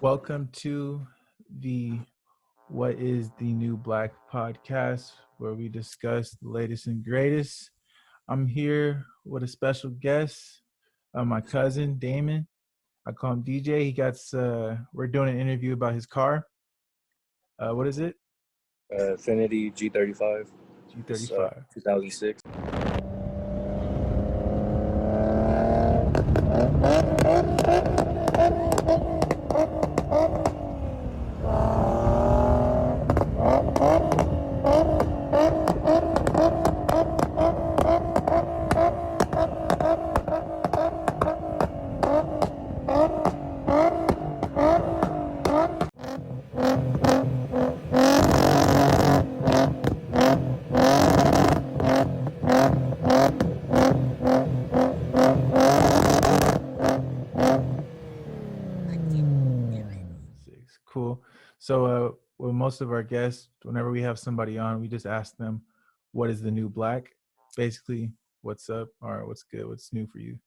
Welcome to the What is the New Black podcast, where we discuss the latest and greatest. I'm here with a special guest, my cousin Damon. I call him DJ. We're doing an interview about his car. What is it? Affinity G35. It's G35. 2006. Six. Cool. So, with most of our guests, whenever we have somebody on, we just ask them, "What is the new black?" Basically, what's up or what's good, what's new for you.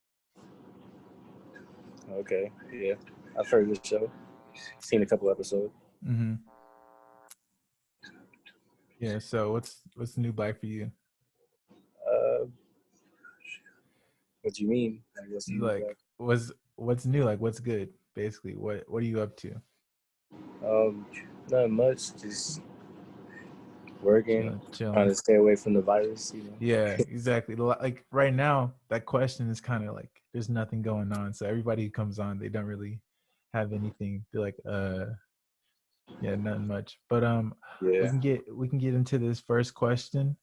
Okay, yeah. I've heard this show. Seen a couple episodes. Mm-hmm. Yeah. So, what's the new black for you? Uh, what do you mean? I guess Like, what's new? Like, what's good? Basically, what are you up to? um, not much. Just working, Chilling, trying chilling. to stay away from the virus. Yeah, exactly. Like right now, that question is kind of like there's nothing going on. So everybody who comes on, they don't really have anything. They're like, yeah, nothing much. But we Yeah. can get into this first question.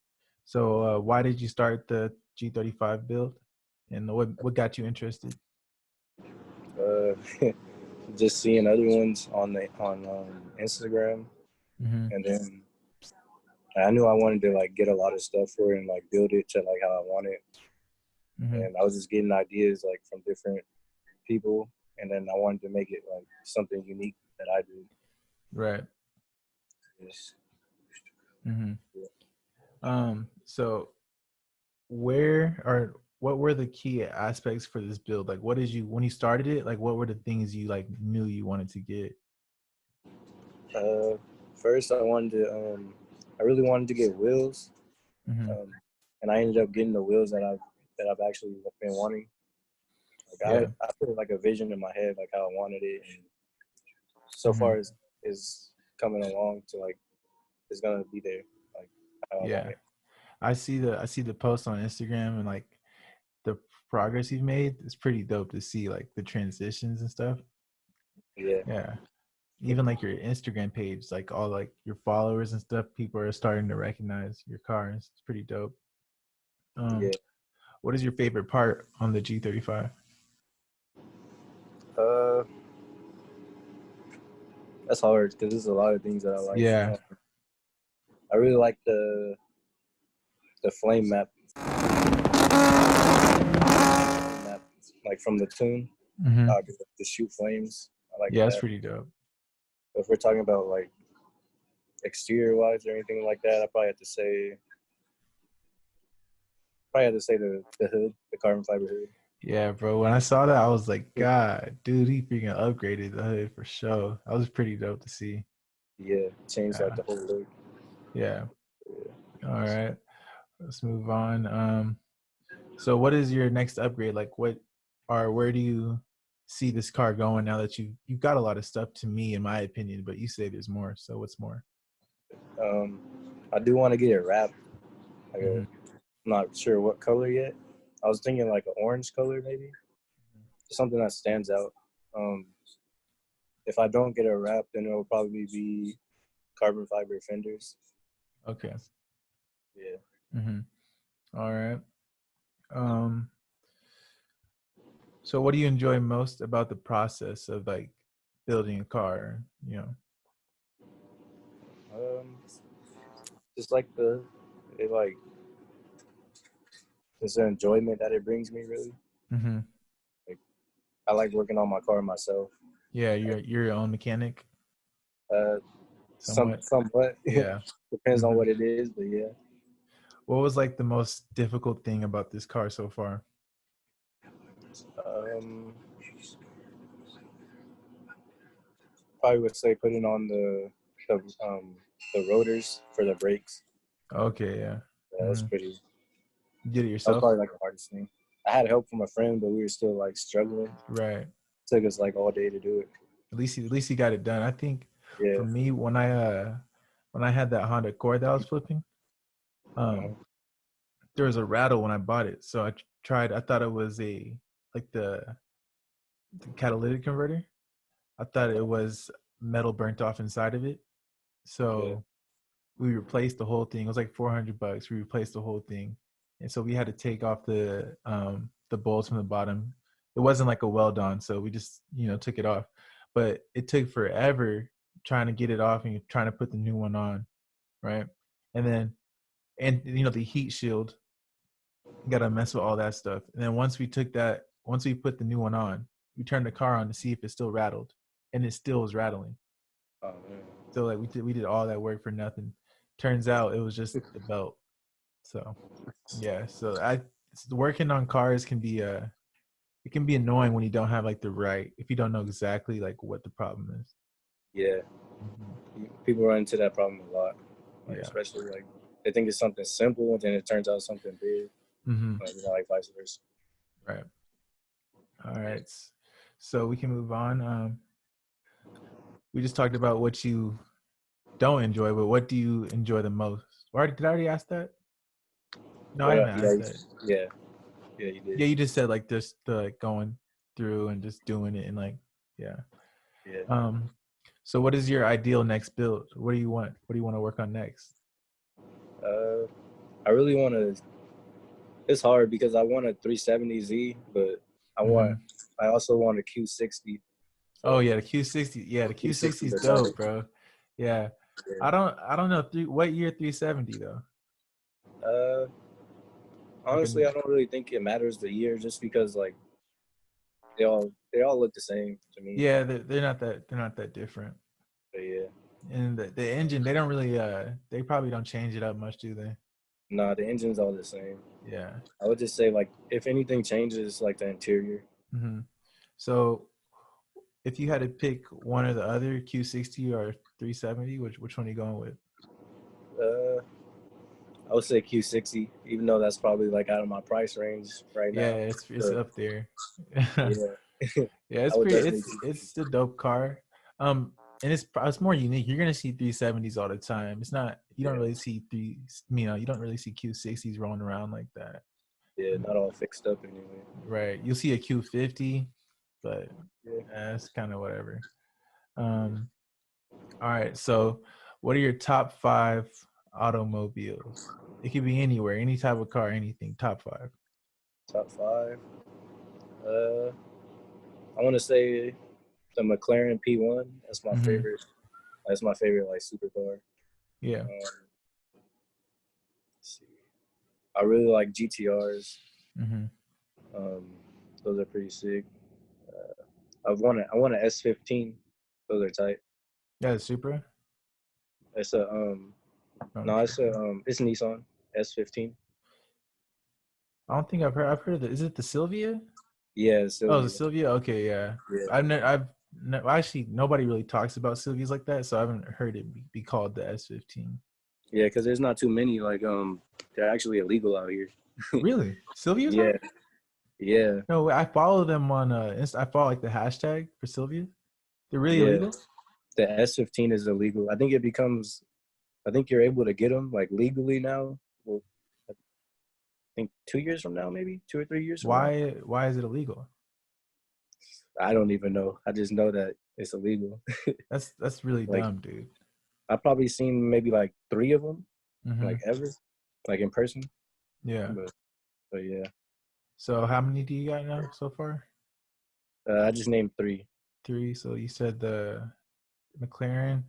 So why did you start the G35 build, and what got you interested? Uh, just seeing other ones on Instagram, Mm-hmm. and then I knew I wanted to like get a lot of stuff for it and like build it to like how I want it. Mm-hmm. And I was just getting ideas like from different people, and then I wanted to make it like something unique that I did. Right. Yes. Mm-hmm. So where or what were the key aspects for this build? Like, what did you when you started it? Like, what were the things you like knew you wanted to get? Uh, First, I really wanted to get wheels, Mm-hmm. and I ended up getting the wheels that I've actually been wanting. Like Yeah. I put like a vision in my head, like how I wanted it, and so Mm-hmm. far is coming along to like it's gonna be there, like how I want Yeah. it. I see the post on Instagram and like the progress you've made. It's pretty dope to see like the transitions and stuff. Yeah, Yeah. Even like your Instagram page, like all like your followers and stuff, people are starting to recognize your cars. It's pretty dope. Um, yeah. what is your favorite part on the G35? Uh, that's hard because there's a lot of things that I like. Yeah. I really like the flame map, like from the tune, Mm-hmm. the shoot flames. I like Yeah, it's that. pretty dope. But if we're talking about like exterior wise or anything like that, I probably have to say the hood, the carbon fiber hood. Yeah, bro. When I saw that, I was like, God, dude, he freaking upgraded the hood for sure. That was pretty dope to see. Yeah, changed like Yeah. the whole look. Yeah. Yeah. All right. Let's move on. So what is your next upgrade? Like where do you see this car going now that you've got a lot of stuff to me in my opinion, but you say there's more. So what's more? Um, I do want to get it wrapped. Like Mm-hmm. I'm not sure what color yet. I was thinking like an orange color maybe, something that stands out. Um, if I don't get it wrapped, then it'll probably be carbon fiber fenders. Okay. Yeah. Mm-hmm. All right. Um, so what do you enjoy most about the process of like building a car, you know? Um, just like it like it's the enjoyment that it brings me really. Mm-hmm. Like I like working on my car myself. Yeah, you're your own mechanic Uh, somewhat. somewhat Yeah. depends on Mm-hmm. what it is, but yeah. What was like the most difficult thing about this car so far? Um, probably would say putting on the rotors for the brakes. Okay, yeah. Yeah, that's pretty. You did it That was yourself? probably like the hardest thing. I had help from a friend, but we were still like struggling. Right. Took us like all day to do it. At least he got it done. I think Yeah. for me, when I had that Honda Accord that I was flipping, Uh-huh. there was a rattle when I bought it. So I tried. I thought it was like the catalytic converter. I thought it was metal burnt off inside of it. Yeah. So we replaced the whole thing. It was like $400. We replaced the whole thing, and so we had to take off the bolts from the bottom. It wasn't like a weld on, so we just took it off. But it took forever trying to get it off and trying to put the new one on, right? And then the heat shield, you got to mess with all that stuff. And then once we put the new one on, we turned the car on to see if it still rattled, and it still was rattling. Oh man. So like we did all that work for nothing. Turns out it was just the belt. So yeah, so working on cars can be it can be annoying when you don't have like if you don't know exactly like what the problem is. Yeah. Mm-hmm. People run into that problem a lot. Like Yeah. especially like they think it's something simple and then it turns out something big. Mm-hmm. Like vice versa. Right. All right. So we can move on. We just talked about what you don't enjoy, but what do you enjoy the most? Did I already ask that? No, I What haven't yeah, asked that. yeah. Yeah, you did. Yeah, you just said like just the like going through and just doing it and like yeah. Yeah. So what is your ideal next build? What do you want? What do you want to work on next? I really wanna it's hard because I want a 370Z, but I want Mm-hmm. I also want a Q60. Oh So yeah, the Q60. Yeah, the Q60 Q60 is is like dope, bro. Yeah, yeah. I don't know what year 370 though. Uh Like honestly I don't really think it matters the year just because like they all look the same to me. yeah, they're not that different. But yeah. And the engine, they don't really they probably don't change it up much, do they? Nah, the engine's all the same. Yeah. I would just say like if anything changes like the interior. Mm-hmm. So if you had to pick one or the other, Q60 or 370, which one are you going with? Uh I would say Q60, even though that's probably like out of my price range right Yeah, now. it's But up there. yeah. Yeah, I it's would pretty. definitely It's a dope car. And it's more unique. You're gonna see 370s all the time. It's not. You don't yeah. really see you don't really see Q60s rolling around like that. Yeah, not all fixed up anyway. Right. You'll see a Q50, but Yeah. it's kind of whatever. Yeah. Um. All right. So, what are your top 5 automobiles? It could be anywhere, any type of car, anything. Top 5. Top five. Uh, I want to say the McLaren P1. That's my Mm-hmm. favorite. That's my favorite like supercar. Yeah. Let's see. I really like GTRs. Mm-hmm. Um, those are pretty sick. I want an S15. Those are tight. Yeah, the Supra. It's a Oh, no, it's Nissan S15. I don't think I've heard of it. Is it the Sylvia? Yeah, Oh, the Sylvia. Sylvia. Okay, yeah. Yeah, Actually nobody really talks about Sylvias like that, so I haven't heard it be called the S15. yeah, because there's not too many like they're actually illegal out here. Really, Sylvias Yeah, are? yeah, No, I follow them on I follow like the hashtag for Sylvia. They're really yeah. illegal. The S15 is illegal. I think it becomes. I think you're able to get them like legally now. Well, I think 2 years from now, maybe 2 or 3 years from now. Why is it illegal? I don't even know. I just know that it's illegal. That's really Like dumb, dude. I've probably seen maybe like 3 of them, Mm-hmm. like ever, like in person. Yeah. But yeah, So how many do you got now so far? I just named 3. 3. So you said the McLaren.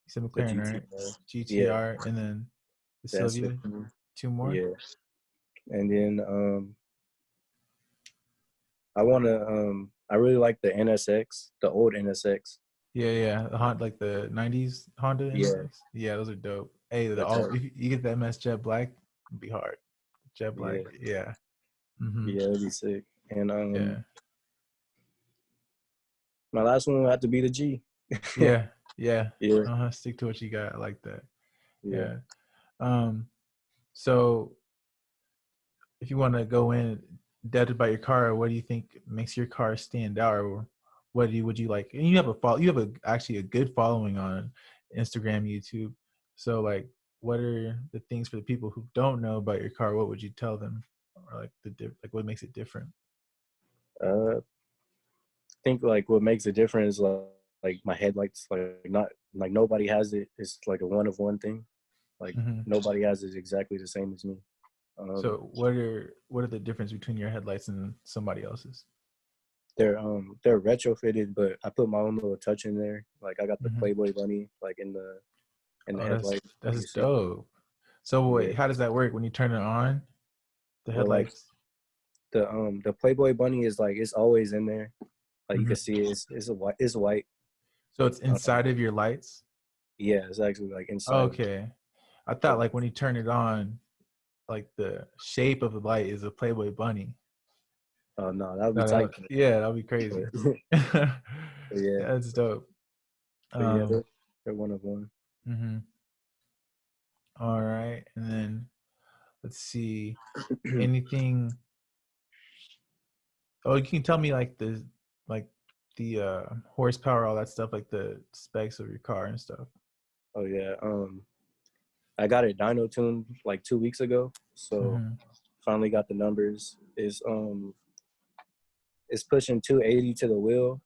You said The McLaren, right? GTR. Yeah, GTR, and then the the Sylvia. S15. 2 more. Yeah, and then I want to I really like the NSX, the old NSX. Yeah. The Honda, like the '90s Honda Yeah, NSX. Yeah, those are dope. Hey, that's right. if you get that MS Jet Black, it'd be hard. Jet Black. Yeah, Yeah. Mm-hmm. yeah, it'd be sick. And Yeah. My last one had to be the G. Yeah, yeah. Yeah, Stick to what you got. I like that. yeah. Yeah. So if you want to go in depth about your car, what do you think makes your car stand out, or would you like? And you have actually a good following on Instagram, YouTube. So like, what are the things for the people who don't know about your car? What would you tell them, or like like what makes it different? I think like what makes it different is like my headlights. Like not like nobody has it. It's like a one of one thing. Like Mm-hmm. nobody has it exactly the same as me. So what are the difference between your headlights and somebody else's? They're retrofitted, but I put my own little touch in there. Like I got the Mm-hmm. Playboy bunny like in the Oh, headlight, like that's you see. dope. So Yeah. wait, how does that work when you turn it on? The Well, like headlights. the Playboy bunny is like it's always in there. Like you Mm-hmm. can see it, it's a white. It's white. So it's inside of your lights. Yeah, it's actually like inside. Okay, I thought So like when you turn it on, like the shape of the light is a Playboy bunny. oh no, that would be No, tight. yeah, that'll be crazy. But, but yeah, That's dope. but yeah, Um, they're one of one. mhm. All right, and then let's see anything. Oh, you can tell me like the horsepower, all that stuff, like the specs of your car and stuff. Oh yeah. I got it dyno tuned like 2 weeks ago, so Hmm. finally got the numbers. It's pushing 280 to the wheel,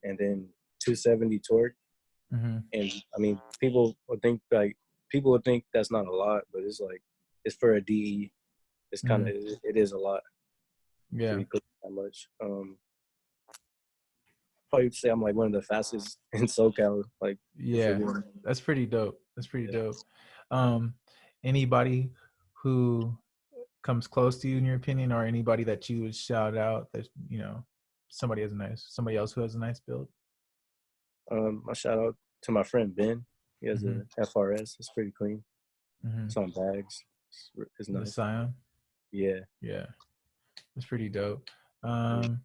and then 270 torque. Hmm. And I mean, people would think that's not a lot, but it's like it's for a DE. It's kind of Hmm. it is a lot to Yeah, be pushing that much. Probably say I'm like one of the fastest in SoCal. Like if we're yeah, doing, that's pretty dope. That's pretty yeah. dope. Um, anybody who comes close to you in your opinion, or anybody that you would shout out that somebody else who has a nice build? I shout out to my friend Ben. He has Hmm. a FRS. It's pretty clean. Hmm. It's on bags. It's The nice. Scion. Yeah. Yeah, it's pretty dope. Yeah. Um,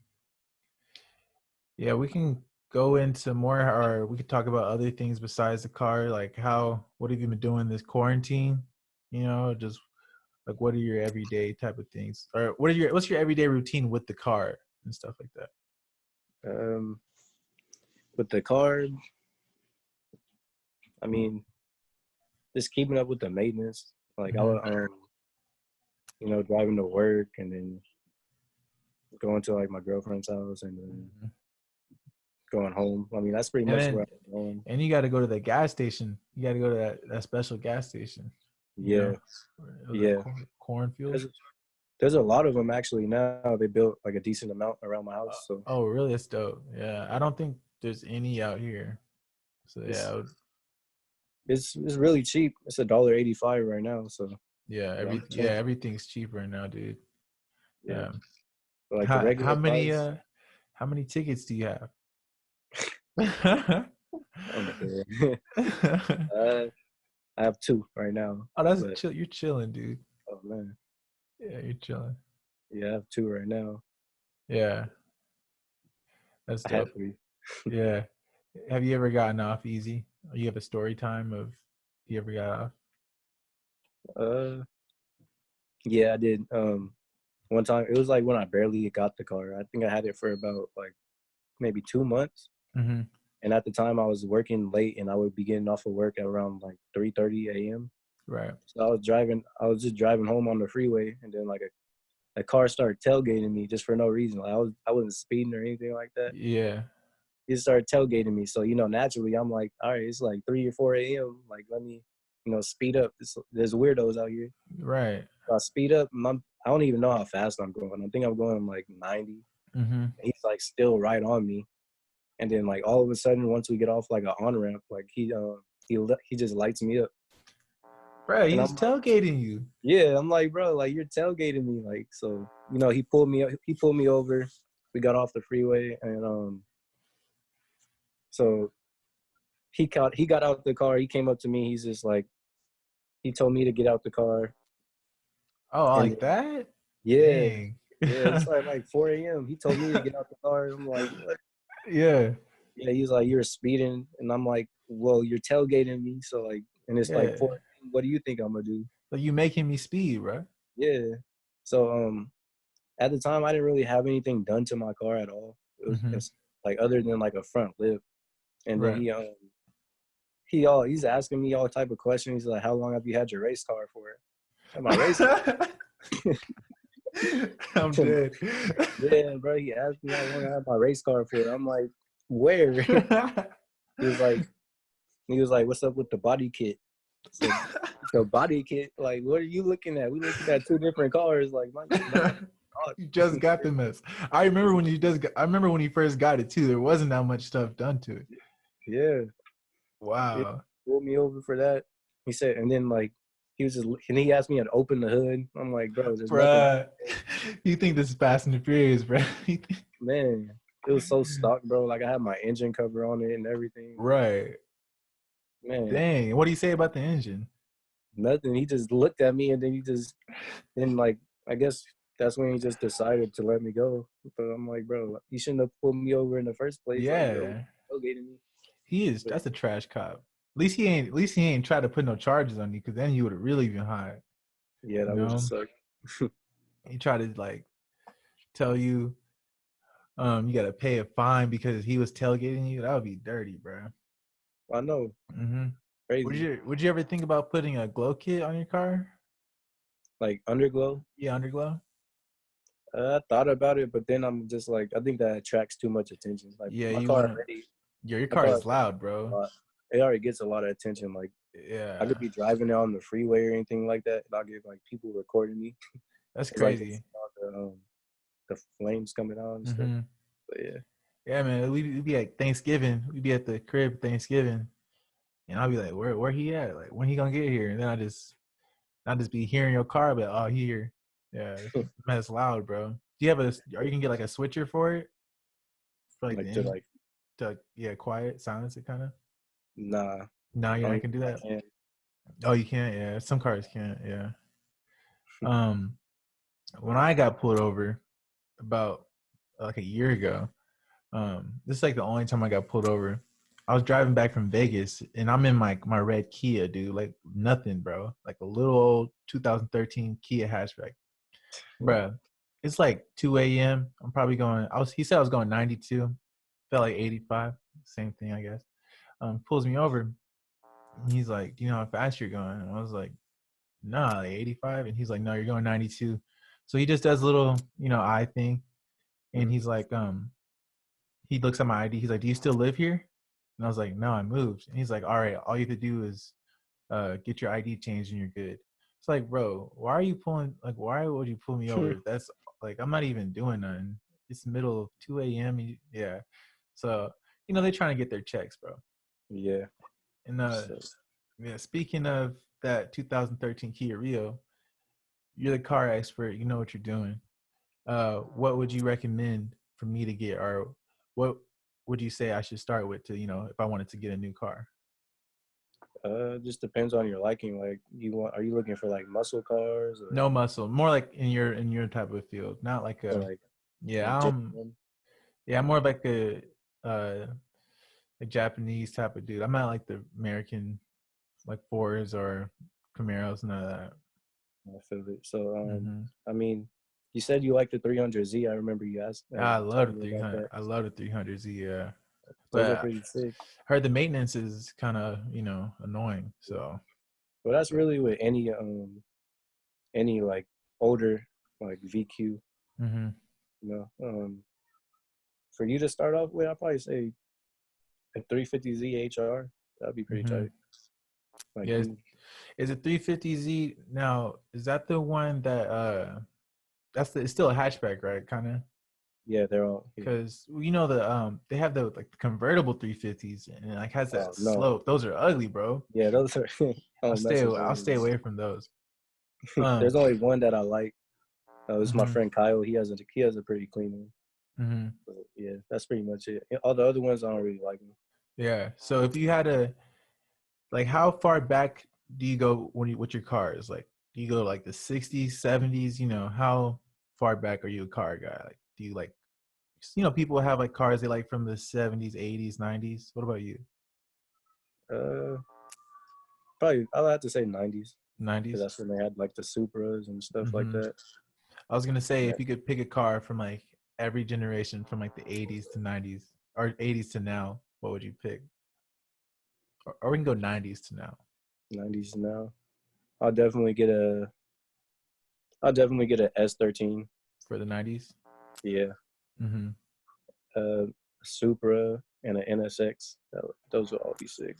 yeah, we can go into more, or we could talk about other things besides the car. Like what have you been doing this quarantine? Just like what are your everyday type of things, or what's your everyday routine with the car and stuff like that? Um, with the car, I mean, just keeping up with the maintenance. Like I Hmm. would, driving to work and then going to like my girlfriend's house and then Hmm. going home. I mean, that's pretty And much where then I'm going. and you got to go to the gas station. You got to go to that special gas station. You Yeah, know, it was a yeah. cornfield. There's a lot of them actually now. They built like a decent amount around my house, so Oh, really? That's dope. Yeah, I don't think there's any out here. So yeah, it's it's really cheap. It's $1.85 right now. So yeah, everything's cheaper now, dude. yeah. Yeah. But like the How regular price, how many tickets do you have? I'm dead. uh, I have two right now, Oh, that's but chill. You're chilling, dude. oh man, Yeah, you're chilling. yeah, I have two right now. Yeah, that's I had dope. three. Yeah. Have you ever gotten off easy? Or you have a story time of you ever got off? Uh, yeah, I did. One time it was like when I barely got the car. I think I had it for about like maybe 2 months. Mm-hmm. And at the time I was working late and I would be getting off of work at around like 3:30 a.m. Right. So I was just driving home on the freeway and then like a car started tailgating me just for no reason. Like I wasn't speeding or anything like that. Yeah. He started tailgating me. So, naturally I'm like, all right, it's like 3 or 4 a.m. Like let me, speed up. There's weirdos out here. Right. So I speed up and I don't even know how fast I'm going. I think I'm going like 90. Mm-hmm. He's like still right on me. And then like all of a sudden, once we get off like an on ramp, like he just lights me up, Bro, and he was I'm like, tailgating you. yeah, I'm like, bro, like you're tailgating me, like so. He pulled me over. We got off the freeway, and so he got out the car. He came up to me. He's just like, he told me to get out the car, Oh, and like that? yeah, Dang. yeah, it's like 4 a.m. He told me to get out the car. I'm like, what? Yeah. Yeah, he's like, you're speeding, and I'm like, well, you're tailgating me, so like, and it's like, Yeah. what do you think I'm gonna do? Like you making me speed, bro. Yeah. So at the time, I didn't really have anything done to my car at all. Mm-hmm. It's like other than like a front lip, and then Right. he's asking me all type of questions. He's like, how long have you had your race car for? And my race car. I'm dead. Yeah, bro. He asked me how long I had my race car for. I'm like, where? he was like, what's up with the body kit? I said, the body kit. Like, what are you looking at? We looking at two different cars. Like, my You just got the mess. I remember when you just. I remember when you first got it too. There wasn't that much stuff done to it. yeah. He Wow. pulled me over for that. He said, and then like and he asked me to open the hood. I'm like, bro, there's nothing. Bruh. You think this is Fast and the Furious, bro? Man, it was so stock, bro. Like I had my engine cover on it and everything. Right. Man, Dang. What do you say about the engine? nothing. He just looked at me and then like I guess that's when he just decided to let me go. But I'm like, bro, he shouldn't have pulled me over in the first place. Like, yo, Yeah. tailgating me. He is. But That's a trash cop. At least he ain't. At least he ain't tried to put no charges on you, because then you would have really been high. yeah, You that would have know. sucked. He tried to like tell you, you got to pay a fine because he was tailgating you. That would be dirty, bro. I know, Mm-hmm. crazy. Would you ever think about putting a glow kit on your car? Like underglow. Yeah, underglow. I thought about it, but then I'm just like, I think that attracts too much attention. Like Yeah, you wanna. Your my car car is already loud, gets a bro. lot. It already gets a lot of attention. Like I Yeah, could be driving down the freeway or anything like that, and I'll get like people recording me that's as I can see crazy. all the flames coming out and stuff. Mm-hmm. But yeah, Yeah, man. We'd be like Thanksgiving. We'd be at the crib Thanksgiving, and I'll be like, where he at? Like, when he gonna get here? And then I just be hearing your car, but oh, he here. Yeah, man, it's loud, bro. Do you have a? Are you gonna get like a switcher for it? For like the like to engine, like, to yeah, quiet, silence it kind of. nah, No, I you're don't not even gonna do think that. I can. Oh, you can't. Yeah, some cars can't. Yeah. Um, when I got pulled over about like a year ago, this is like the only time I got pulled over. I was driving back from Vegas and I'm in my red Kia, dude. Like nothing, bro. Like a little old 2013 Kia hatchback. Bro, it's like 2 a.m. I'm probably going, he said I was going 92, felt like 85. Same thing, I guess. Pulls me over. And he's like, do you know how fast you're going? And I was like, nah, like 85. And he's like, no, you're going 92. So he just does a little, eye thing. And he's like, he looks at my ID. He's like, do you still live here? And I was like, no, I moved. And he's like, all right, all you have to do is get your ID changed and you're good. It's like, bro, why would you pull me over? That's like, I'm not even doing nothing. It's middle of 2 a.m. Yeah. So, they're trying to get their checks, bro. Yeah. And So, yeah, speaking of that 2013 Kia Rio, you're the car expert. You know what you're doing. What would you recommend for me to get, or what would you say I should start with to, if I wanted to get a new car? just depends on your liking. Like, are you looking for like muscle cars No muscle, more like in your type of field, not like or a, yeah, genuine? yeah, I'm more like uh a Japanese type of dude. I'm not like the American like Fords or Camaros, none of that. I feel it. So, Hmm. I mean, you said you like the 300Z. I remember you asked, I love the telling me about 300. that. I love the 300Z. Yeah, Those are but pretty sick. I heard the maintenance is kind of annoying. So. But that's really with any like older like VQ. Hmm. You know, for you to start off with, I'd probably say a 350Z HR. That'd be pretty Hmm. tight. Like Yeah, you, is it 350Z now? Is that the one that it's still a hatchback, right? Kind of, yeah, they're all. Yeah. because they have the like the convertible 350s and it like has that Oh no, slope. Those are ugly, bro. yeah, those are. I don't mess with I'll stay those. away from those. There's only one that I like. It's my Hmm. friend Kyle. He has a pretty clean one. Hmm. But yeah, that's pretty much it. All the other ones I don't really like them. Yeah. So if you had a, like, how far back do you go with your cars? Like, do you go like the 60s, 70s? How far back are you a car guy? Like, do you like You know, people have like cars they like from the 70s, 80s, 90s. What about you? Uh, Probably I'll have to say 90s because 90s? that's when they had like the Supras and stuff like Mm-hmm. that. I was gonna say Yeah. if you could pick a car from like every generation from like the 80s to 90s or 80s to now, what would you pick? Or we can go 90s to now 90s now. I'll definitely get a I'll definitely get a S13. for the 90s. Yeah. Mm-hmm. A Supra and an NSX. Those will all be sick.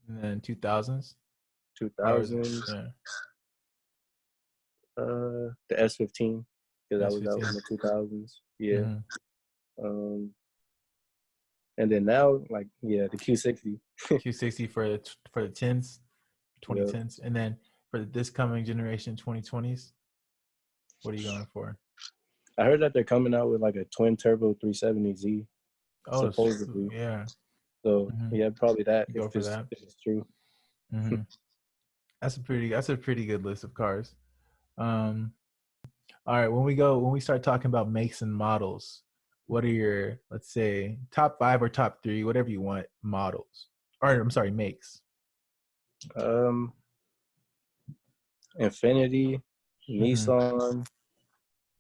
And then 2000s cars. 2000s. Yeah, The S15 because that was out in S15. the 2000s. Yeah. Mm-hmm. Um, and then now, like, yeah, the Q60. Q60 for the tens, Yeah. 2010s, and then for this coming generation, 2020s. What are you going for? I heard that they're coming out with like a twin turbo 370Z, Oh, supposedly. yeah. So Mm-hmm. yeah, probably that You go for that. if it's true. Mm-hmm. That's a pretty good list of cars. Um, all right, when we start talking about makes and models, what are your, let's say, top five or top three, whatever you want, models? Or I'm sorry, makes. Um, Infinity, Mm-hmm. Nissan,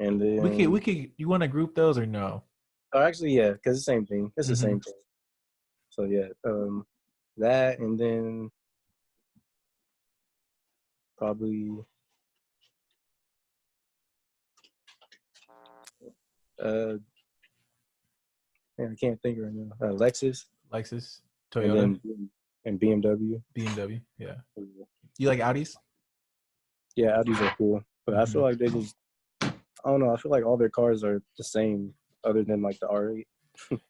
and We then could. You want to group those or no? actually yeah, because it's the same thing. It's the Mm-hmm. same thing. So yeah, that and then probably uh, man, I can't think right now. Lexus Lexus, and Toyota, then and BMW. BMW. Yeah. You like Audis? Yeah, Audis are cool, but I Mm-hmm. feel like they just I don't know. I feel like all their cars are the same, other than like the R8.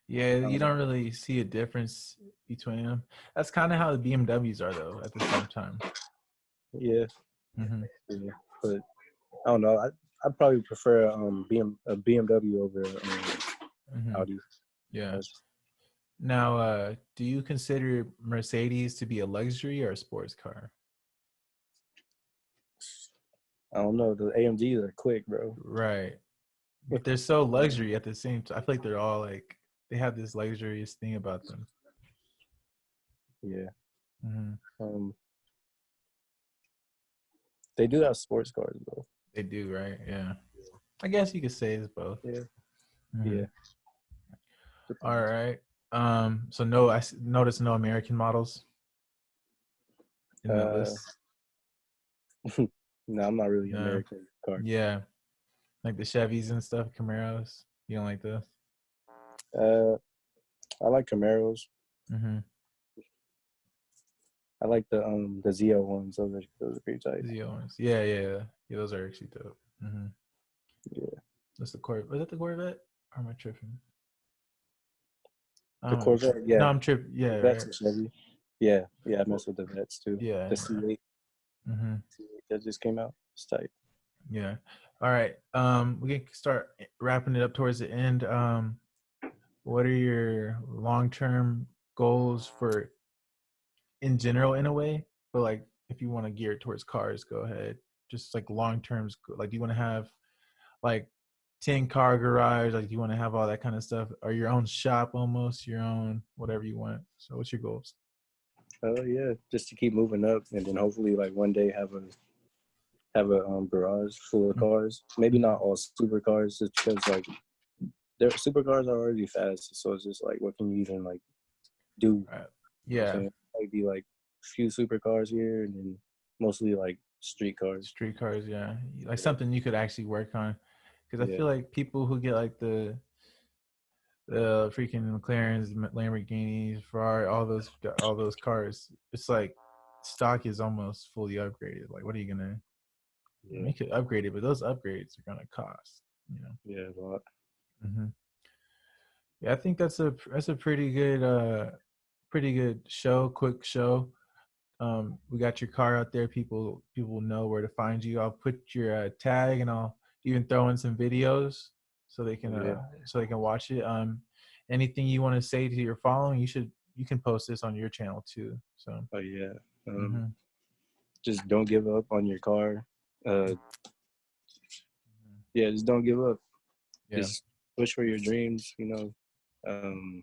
Yeah, I you don't know. don't really see a difference between them. That's kind of how the BMWs are, though. At the same time. Yeah, Mm-hmm. yeah, but I don't know. I'd probably prefer a BMW over Mm-hmm. Audi. Yeah. That's, Now, do you consider Mercedes to be a luxury or a sports car? I don't know. The AMGs are quick, bro. Right. But they're so luxury at the same time. I feel like they're all like they have this luxurious thing about them. Yeah. Mm-hmm. Um, they do have sports cars though. They do, right? Yeah. I guess you could say it's both. Yeah. Mm-hmm. Yeah. All right. So no, notice no American models in that Uh, list. no, I'm not really No. American car. Yeah, like the Chevys and stuff, Camaros. You don't like those? Uh, I like Camaros. Mm-hmm. I like the Zio ones. Those are pretty tight. The ones. Yeah. Those are actually dope. Mm-hmm. Yeah. That's the Corvette. Was that the Corvette? Or am I tripping? The Corvette, No, yeah. I'm tripping. The Yeah, Vets right. are Chevy. Yeah, yeah. I mess with the Vets too. Yeah. The C8, Mm-hmm. that just came out. It's tight. Yeah. All right. We can start wrapping it up towards the end. What are your long-term goals for in general in a way? But like if you want to gear it towards cars, go ahead. Just like long terms, like do you want to have like 10 car garage, like do you want to have all that kind of stuff, or your own shop, almost your own whatever you want? So what's your goals? Oh yeah, just to keep moving up, and then hopefully like one day have a garage full of cars. Maybe not all supercars, just because like their supercars are already fast. So it's just like, what can you even like do? Right. You know what I'm Yeah, saying? Maybe like a few supercars here, and then mostly like street cars. street cars. Yeah, like something you could actually work on, because I Yeah, feel like people who get like the freaking McLarens, Lamborghinis, Ferrari, all those cars, it's like stock is almost fully upgraded. Like, what are you gonna? I mean, yeah, you could upgrade it, but those upgrades are gonna cost. You know. yeah, a lot. Mm-hmm. Yeah, I think that's a pretty good show, quick show. We got your car out there. People know where to find you. I'll put your tag, and I'll even throw in some videos so they can Yeah. watch it. Anything you want to say to your following, you can post this on your channel too. So Oh yeah. mm-hmm. Just don't give up on your car. Yeah, just don't give up. Just push for your dreams, you know.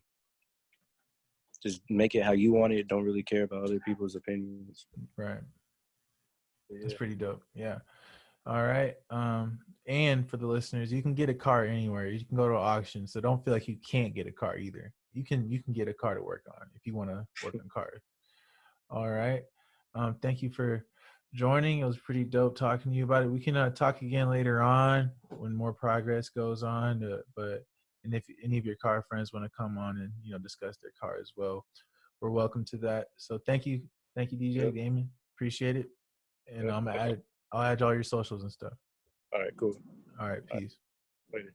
Just make it how you want it. Don't really care about other people's opinions. Right. Yeah. That's pretty dope. Yeah. All right. And for the listeners, you can get a car anywhere. You can go to an auction, so don't feel like you can't get a car either. You can get a car to work on if you want to work on cars. All right. Thank you for joining. It was pretty dope talking to you about it. We can talk again later on when more progress goes on. And if any of your car friends want to come on and discuss their car as well, we're welcome to that. So thank you, DJ Damon. Appreciate it. And I'll add all your socials and stuff. All right, cool. All right, peace. Later.